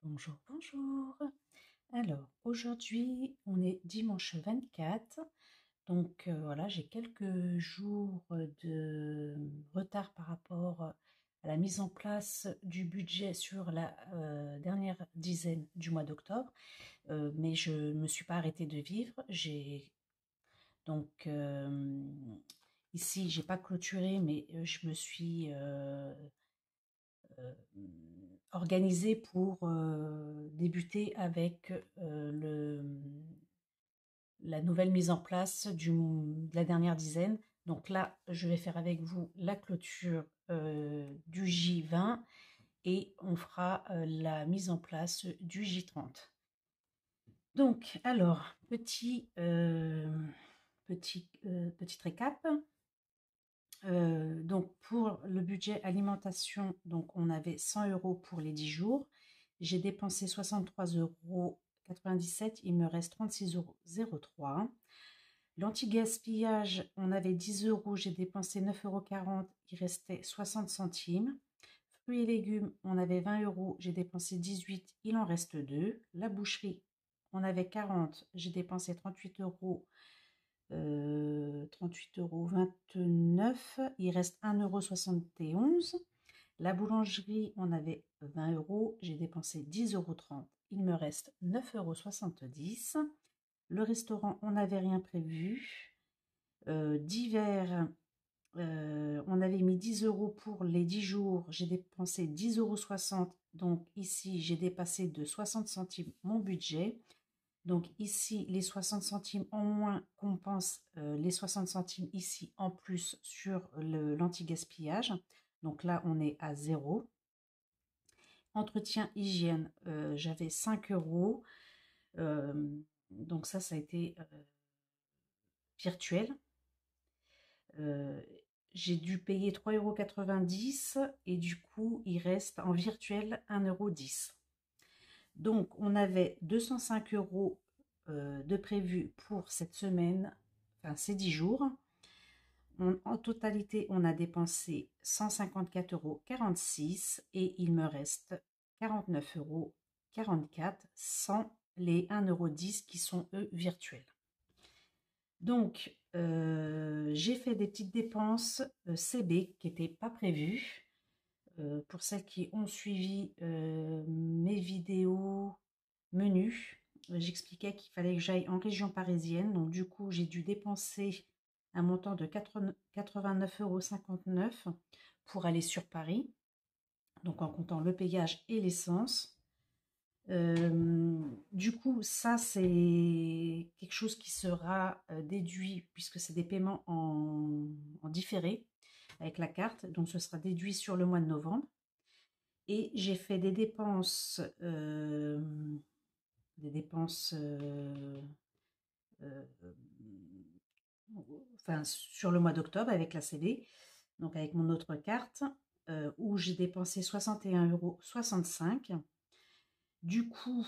Bonjour, bonjour. Alors, aujourd'hui, on est dimanche 24. Donc, voilà, j'ai quelques jours de retard par rapport à la mise en place du budget sur la dernière dizaine du mois d'octobre. Mais je ne me suis pas arrêtée de vivre. Donc, ici, j'ai pas clôturé, mais je me suis euh, organisée pour débuter avec la nouvelle mise en place de la dernière dizaine. Donc là, je vais faire avec vous la clôture du J20 et on fera la mise en place du J30. Donc, alors, petit récap. Donc pour le budget alimentation, donc on avait 100 euros pour les 10 jours. J'ai dépensé 63,97 €. Il me reste 36,03 €. L'anti-gaspillage, on avait 10 euros, j'ai dépensé 9,40 €, il restait 60 centimes. Fruits et légumes, on avait 20 euros, j'ai dépensé 18, il en reste 2. La boucherie, on avait 40, j'ai dépensé 38 euros, 38,29 €. Il reste 1,71 €. La boulangerie, on avait 20 euros, j'ai dépensé 10,30 €. Il me reste 9,70 €. Le restaurant, on n'avait rien prévu. Divers, on avait mis 10 euros pour les 10 jours, j'ai dépensé 10,60 €. Donc ici, j'ai dépassé de 60 centimes mon budget. Donc ici, les 60 centimes en moins compensent les 60 centimes ici en plus sur l'anti-gaspillage. Donc là, on est à 0. Entretien hygiène, j'avais 5 euros. Euh, donc ça a été virtuel. Euh, j'ai dû payer 3,90 € et du coup, il reste en virtuel 1,10 €. Donc, on avait 205 euros de prévu pour cette semaine, enfin ces 10 jours. En totalité, on a dépensé 154,46 € et il me reste 49,44 € sans les 1,10 € qui sont eux virtuels. Donc, j'ai fait des petites dépenses CB qui n'étaient pas prévues. Pour celles qui ont suivi mes vidéos menus, j'expliquais qu'il fallait que j'aille en région parisienne. Donc du coup, j'ai dû dépenser un montant de 89,59 € pour aller sur Paris, donc en comptant le péage et l'essence. Du coup, ça, c'est quelque chose qui sera déduit, puisque c'est des paiements en différé avec la carte, donc ce sera déduit sur le mois de novembre. Et j'ai fait des dépenses euh, enfin, sur le mois d'octobre avec la CD, donc avec mon autre carte, où j'ai dépensé 61,65 €. Du coup,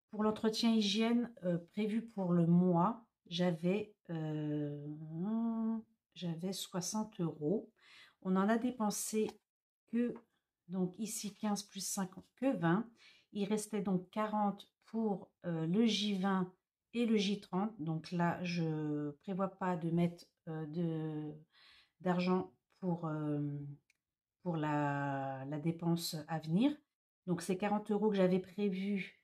pour l'entretien hygiène prévu pour le mois, j'avais 60 euros. On en a dépensé que, donc ici 15 plus 50, que 20. Il restait donc 40 pour le J20 et le J30. Donc là, je ne prévois pas de mettre d'argent pour la dépense à venir. Donc ces 40 euros que j'avais prévus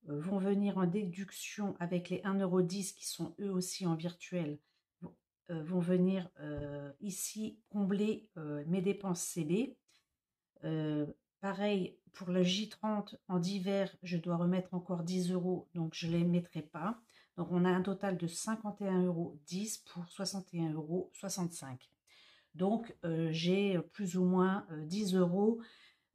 vont venir en déduction avec les 1,10 € qui sont eux aussi en virtuel, vont venir ici combler mes dépenses CB. Pareil, pour le J30 en divers, je dois remettre encore 10 euros, donc je ne les mettrai pas. Donc on a un total de 51,10 € pour 61,65 €. Donc j'ai plus ou moins 10 euros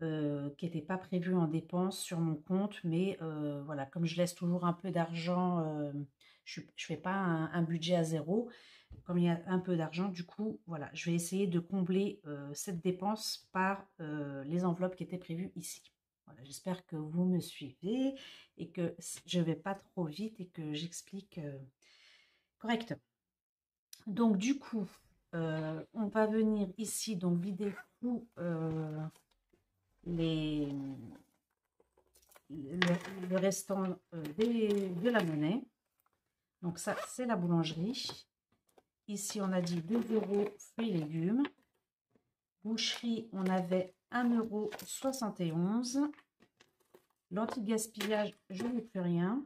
qui n'étaient pas prévus en dépenses sur mon compte, mais voilà, comme je laisse toujours un peu d'argent, je ne fais pas un budget à zéro. Comme il y a un peu d'argent, du coup, voilà, je vais essayer de combler cette dépense par les enveloppes qui étaient prévues ici. Voilà, j'espère que vous me suivez et que je ne vais pas trop vite et que j'explique correctement. Donc, du coup, on va venir ici donc vider tout le restant de la monnaie. Donc ça, c'est la boulangerie. Ici, on a dit 2 € fruits et légumes. Boucherie, on avait 1,71 €. L'anti-gaspillage, je n'ai plus rien.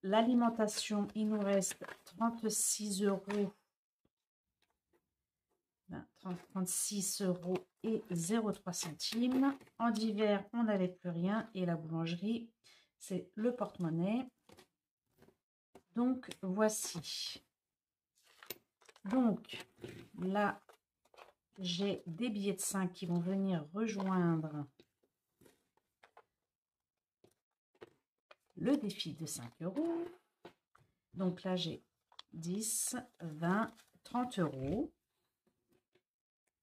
L'alimentation, il nous reste 36 €. 36 € et 0,3 centimes. En divers, on n'avait plus rien. Et la boulangerie, c'est le porte-monnaie. Donc, voici. Donc, là, j'ai des billets de 5 qui vont venir rejoindre le défi de 5 €. Donc là, j'ai 10, 20, 30 €.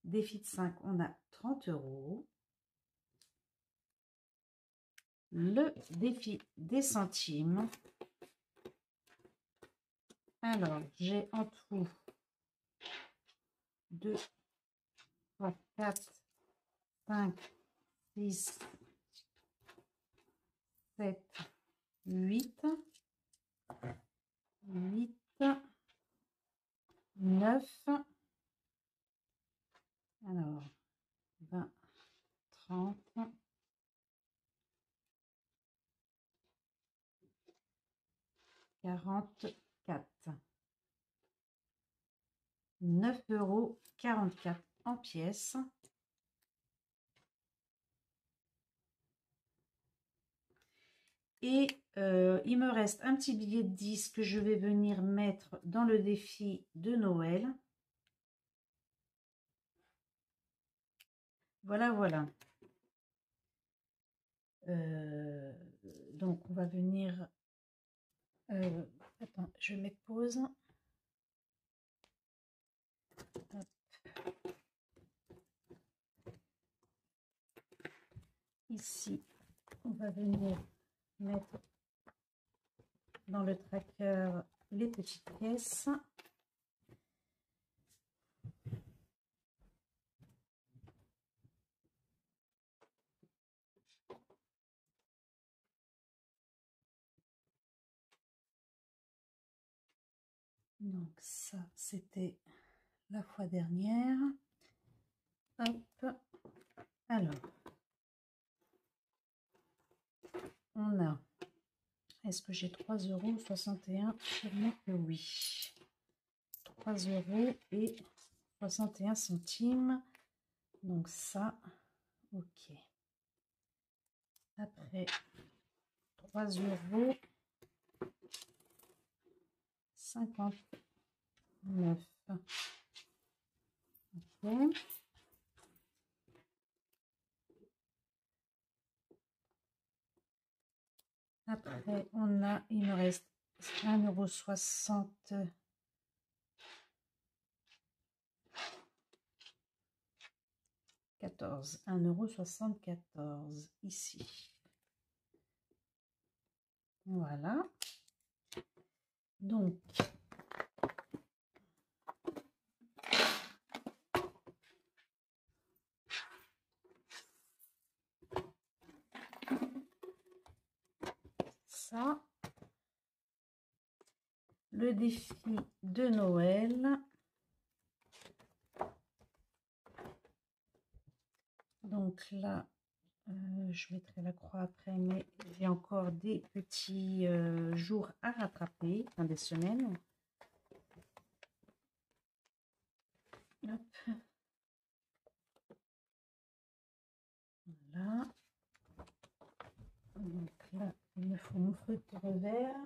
Défi de 5, on a 30 €. Le défi des centimes. Alors, j'ai en tout 2, 3, 4, 5, 6, 7, 8, 9, alors 20, 30, 44, 9,44 € en pièces. Et il me reste un petit billet de 10 que je vais venir mettre dans le défi de Noël. Voilà, voilà. Donc, on va venir... attends, je mets pause. Hop. Ici, on va venir mettre dans le tracker les petites pièces. Donc ça, c'était la fois dernière. Hop. Alors, on a... Est-ce que j'ai 3,61 €? Sûrement que oui. 3,61 €. Donc ça, ok. Après, 3,59 €. Ok. Après, on a, il me reste 1,60 €. 1,74 € ici. Voilà. Donc, ça, le défi de Noël. Donc là, je mettrai la croix après, mais j'ai encore des petits jours à rattraper, enfin des semaines. Hop. Voilà. Donc là, il me faut mon feutre vert.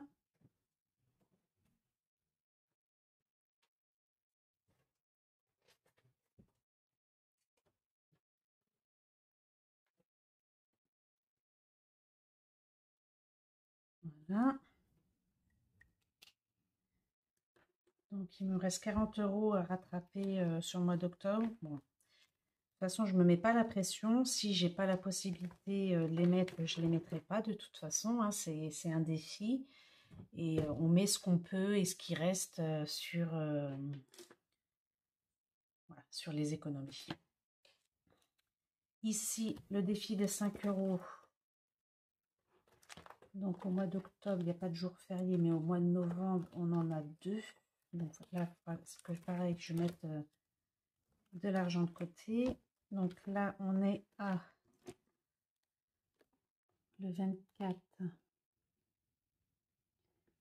Voilà. Donc, il me reste 40 € à rattraper sur le mois d'octobre. Bon, de toute façon, je ne me mets pas la pression. Si j'ai pas la possibilité de les mettre, je ne les mettrai pas de toute façon. Hein, c'est un défi. Et on met ce qu'on peut et ce qui reste voilà, sur les économies. Ici, le défi des 5 euros. Donc au mois d'octobre, il n'y a pas de jour férié, mais au mois de novembre, on en a 2. Donc là, c'est que pareil, que je mette de l'argent de côté. Donc là, on est à le 24,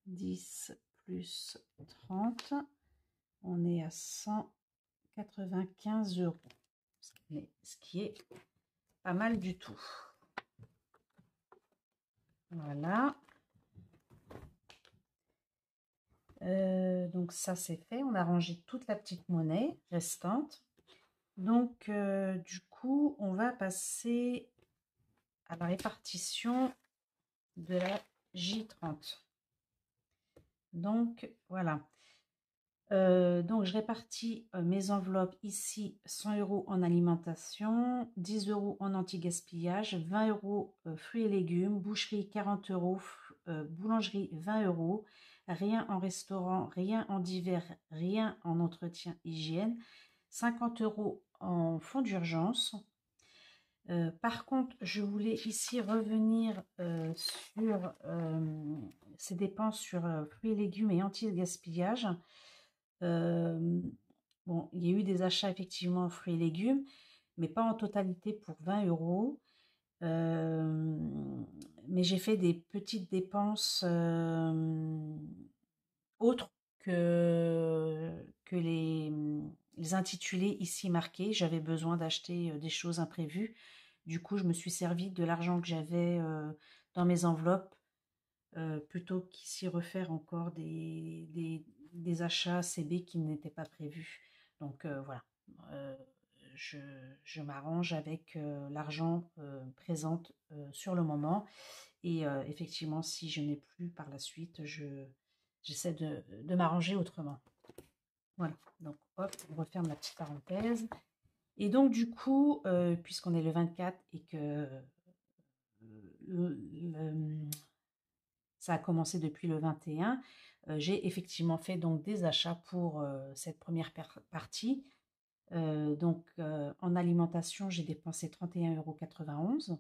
10 plus 30. On est à 195 euros. Ce qui est pas mal du tout. Voilà. Donc ça c'est fait, on a rangé toute la petite monnaie restante. Donc du coup on va passer à la répartition de la J30. Donc voilà. Donc je répartis mes enveloppes ici, 100 euros en alimentation, 10 euros en anti-gaspillage, 20 euros fruits et légumes, boucherie 40 euros, boulangerie 20 euros, rien en restaurant, rien en divers, rien en entretien hygiène, 50 euros en fonds d'urgence. Par contre, je voulais ici revenir sur ces dépenses sur fruits et légumes et anti-gaspillage. Bon, il y a eu des achats effectivement en fruits et légumes, mais pas en totalité pour 20 euros. Mais j'ai fait des petites dépenses autres que les intitulés ici marqués. J'avais besoin d'acheter des choses imprévues. Du coup, je me suis servi de l'argent que j'avais dans mes enveloppes plutôt qu'ici refaire encore des achats CB qui n'étaient pas prévus. Donc voilà, euh, je m'arrange avec l'argent présent sur le moment. Et effectivement, si je n'ai plus par la suite, j'essaie de m'arranger autrement. Voilà, donc hop, on referme la petite parenthèse. Et donc du coup, puisqu'on est le 24 et que ça a commencé depuis le 21, j'ai effectivement fait donc des achats pour cette première partie. Donc en alimentation, j'ai dépensé 31,91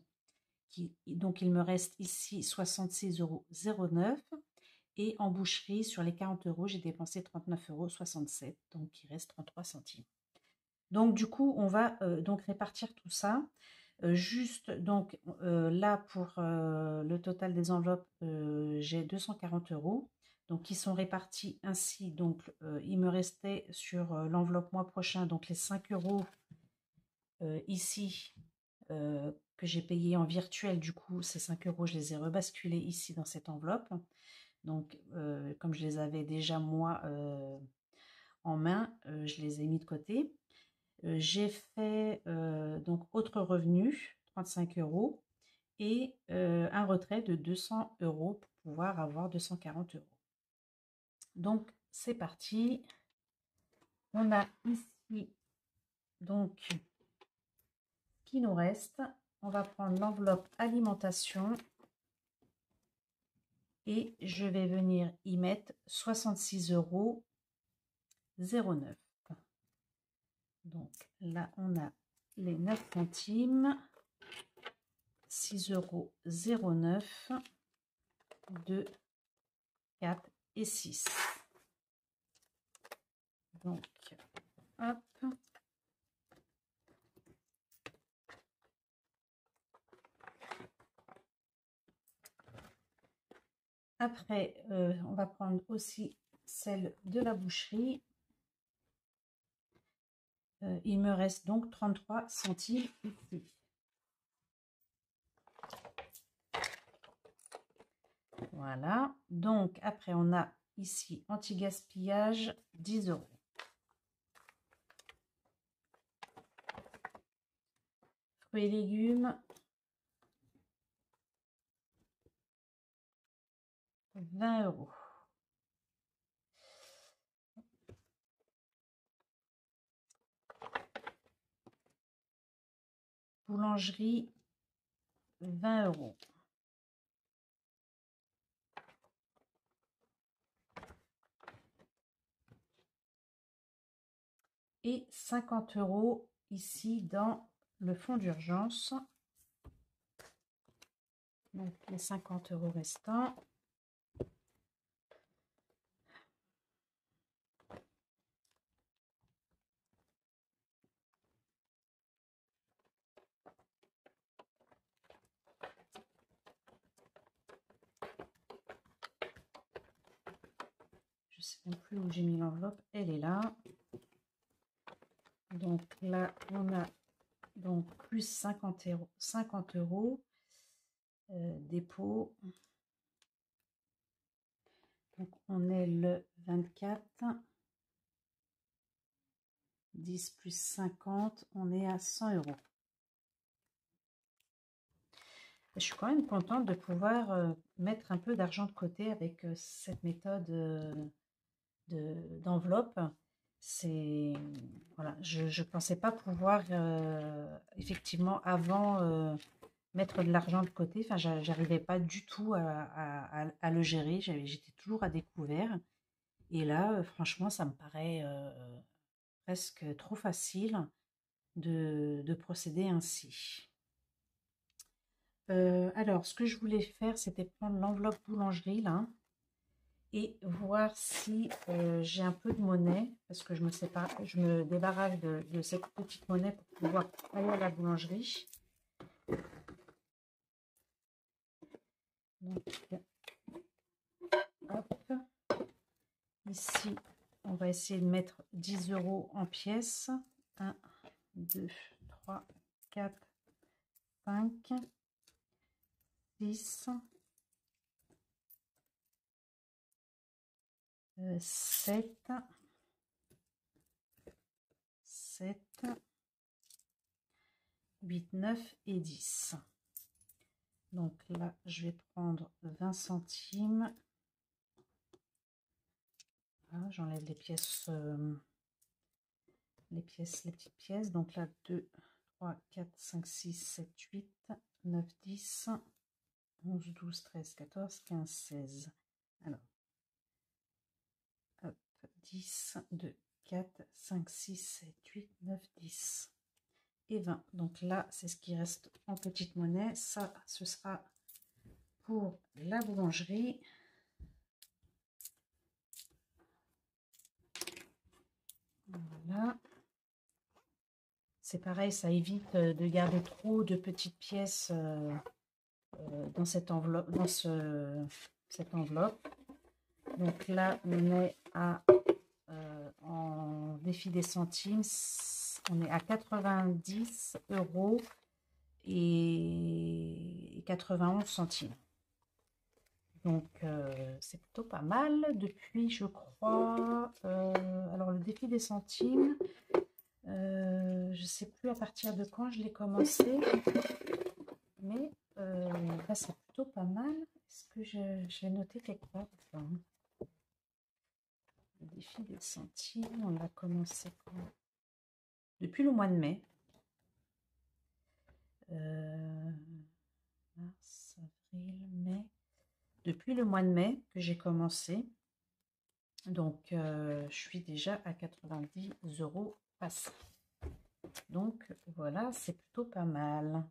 €. Donc il me reste ici 66,09 €. Et en boucherie, sur les 40 euros, j'ai dépensé 39,67 €. Donc il reste 33 centimes. Donc du coup, on va donc répartir tout ça. Juste donc là pour le total des enveloppes, j'ai 240 euros. Donc qui sont répartis ainsi. Donc il me restait sur l'enveloppe mois prochain, donc les 5 euros ici que j'ai payé en virtuel. Du coup, ces 5 euros, je les ai rebasculés ici dans cette enveloppe. Donc comme je les avais déjà moi en main, je les ai mis de côté. J'ai fait donc autre revenu, 35 euros, et un retrait de 200 euros pour pouvoir avoir 240 euros. Donc c'est parti. On a ici donc ce qui nous reste. On va prendre l'enveloppe alimentation et je vais venir y mettre 66,09 euros. Donc là, on a les 9 centimes, 6,09 €, 2, 4 et 6. Donc, hop. Après, on va prendre aussi celle de la boucherie. Il me reste donc 33 centimes ici. Voilà. Donc, après, on a ici anti-gaspillage, 10 euros. Fruits et légumes, 20 euros. Boulangerie, 20 euros. Et 50 euros ici dans le fonds d'urgence. Donc les 50 € restants. Je ne sais même plus où j'ai mis l'enveloppe. Elle est là. Donc là, on a donc plus 50 €, 50 € dépôt. Donc on est le 24. 10 plus 50, on est à 100 €. Je suis quand même contente de pouvoir mettre un peu d'argent de côté avec cette méthode d'enveloppe. C'est voilà, je pensais pas pouvoir effectivement avant mettre de l'argent de côté. Enfin, j'arrivais pas du tout à le gérer. J'étais toujours à découvert. Et là, franchement, ça me paraît presque trop facile de procéder ainsi. Alors, ce que je voulais faire, c'était prendre l'enveloppe boulangerie là et voir si j'ai un peu de monnaie, parce que je me débarrasse de cette petite monnaie pour pouvoir aller à la boulangerie. Donc, hop. Ici, on va essayer de mettre 10 € en pièces. 1, 2, 3, 4, 5, 6, 7, 8, 9 et 10. Donc là, je vais prendre 20 centimes. Voilà, j'enlève les pièces, les petites pièces. Donc là, 2, 3, 4, 5, 6, 7, 8, 9, 10, 11, 12, 13, 14, 15, 16. Alors, hop, 10, 2, 4, 5, 6, 7, 8, 9, 10 et 20. Donc là, c'est ce qui reste en petite monnaie. Ça, ce sera pour la boulangerie. Voilà. C'est pareil, ça évite de garder trop de petites pièces dans cette enveloppe, cette enveloppe. Donc là, on est à en défi des centimes, on est à 90 € et 91 centimes. Donc c'est plutôt pas mal. Depuis, je crois, alors le défi des centimes, je sais plus à partir de quand je l'ai commencé, mais là, c'est plutôt pas mal. Est-ce que je l'ai noté quelque part? Enfin, le défi des centimes, on l'a commencé quand? Depuis le mois de mai. Mars, avril, mai. Depuis le mois de mai que j'ai commencé. Donc, je suis déjà à 90 € passés. Donc, voilà, c'est plutôt pas mal.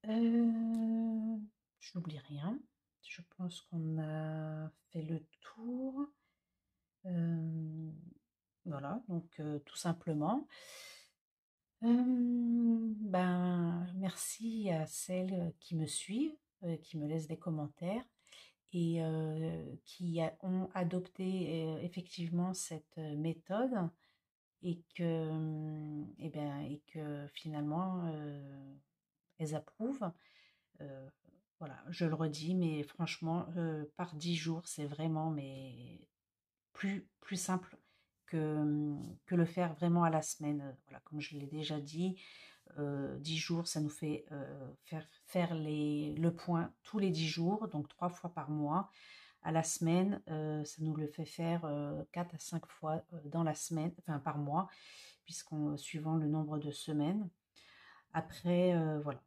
Je n'oublie rien. Je pense qu'on a fait le tour. Voilà, donc tout simplement. Ben, merci à celles qui me suivent, qui me laissent des commentaires et qui ont adopté effectivement cette méthode et que finalement elles approuvent. Voilà, je le redis, mais franchement, par 10 jours, c'est vraiment plus simple que le faire vraiment à la semaine. Voilà, comme je l'ai déjà dit, 10 jours, ça nous fait faire le point tous les 10 jours, donc 3 fois par mois. À la semaine, ça nous le fait faire 4 à 5 fois dans la semaine, enfin par mois, suivant le nombre de semaines. Après, voilà.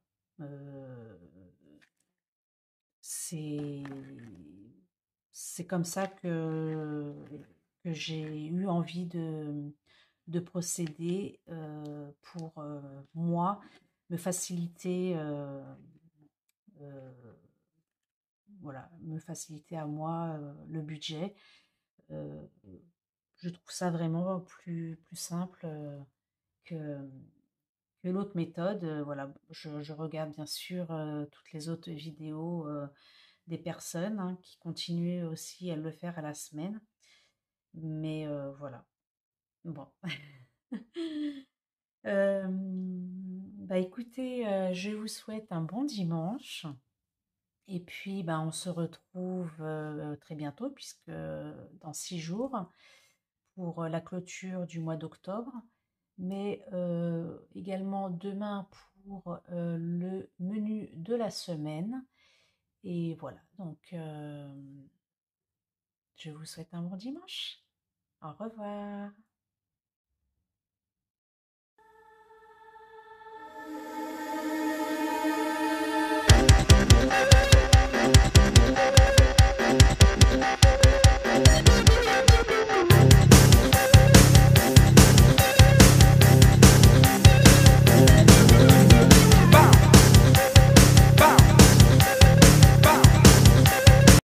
C'est comme ça que j'ai eu envie de de procéder pour moi, me faciliter, voilà, me faciliter à moi le budget. Euh, je trouve ça vraiment plus simple que, que l'autre méthode. Voilà, je regarde bien sûr toutes les autres vidéos des personnes hein, qui continuent aussi à le faire à la semaine. Mais voilà, bon. Bah écoutez, je vous souhaite un bon dimanche. Et puis, bah, on se retrouve très bientôt, puisque dans 6 jours, pour la clôture du mois d'octobre, mais également demain pour le menu de la semaine. Et voilà, donc je vous souhaite un bon dimanche. Au revoir.